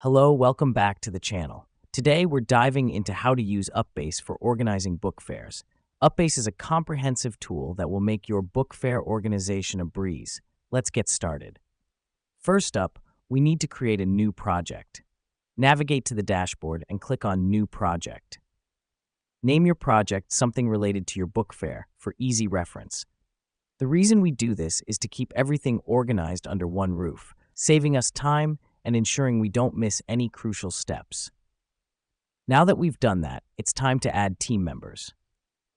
Hello, welcome back to the channel. Today, we're diving into how to use UpBase for organizing book fairs. UpBase is a comprehensive tool that will make your book fair organization a breeze. Let's get started. First up, we need to create a new project. Navigate to the dashboard and click on New Project. Name your project something related to your book fair for easy reference. The reason we do this is to keep everything organized under one roof, saving us time and ensuring we don't miss any crucial steps. Now that we've done that, it's time to add team members.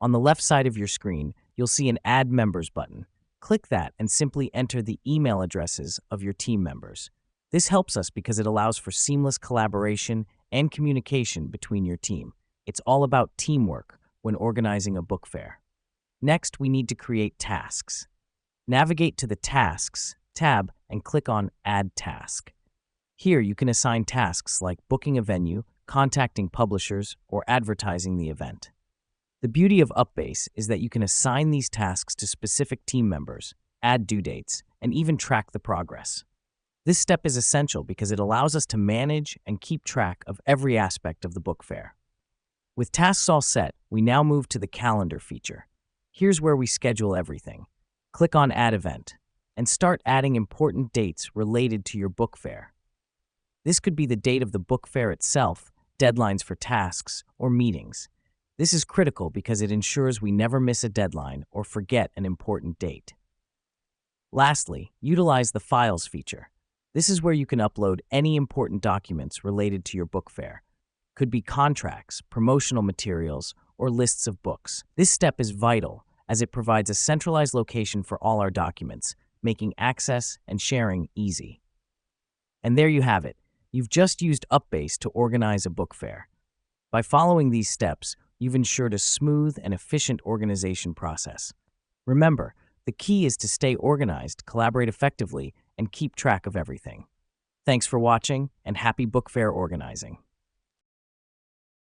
On the left side of your screen, you'll see an Add Members button. Click that and simply enter the email addresses of your team members. This helps us because it allows for seamless collaboration and communication between your team. It's all about teamwork when organizing a book fair. Next, we need to create tasks. Navigate to the Tasks tab and click on Add Task. Here, you can assign tasks like booking a venue, contacting publishers, or advertising the event. The beauty of UpBase is that you can assign these tasks to specific team members, add due dates, and even track the progress. This step is essential because it allows us to manage and keep track of every aspect of the book fair. With tasks all set, we now move to the Calendar feature. Here's where we schedule everything. Click on Add Event and start adding important dates related to your book fair. This could be the date of the book fair itself, deadlines for tasks, or meetings. This is critical because it ensures we never miss a deadline or forget an important date. Lastly, utilize the Files feature. This is where you can upload any important documents related to your book fair. Could be contracts, promotional materials, or lists of books. This step is vital as it provides a centralized location for all our documents, making access and sharing easy. And there you have it. You've just used UpBase to organize a book fair. By following these steps, you've ensured a smooth and efficient organization process. Remember, the key is to stay organized, collaborate effectively, and keep track of everything. Thanks for watching, and happy book fair organizing.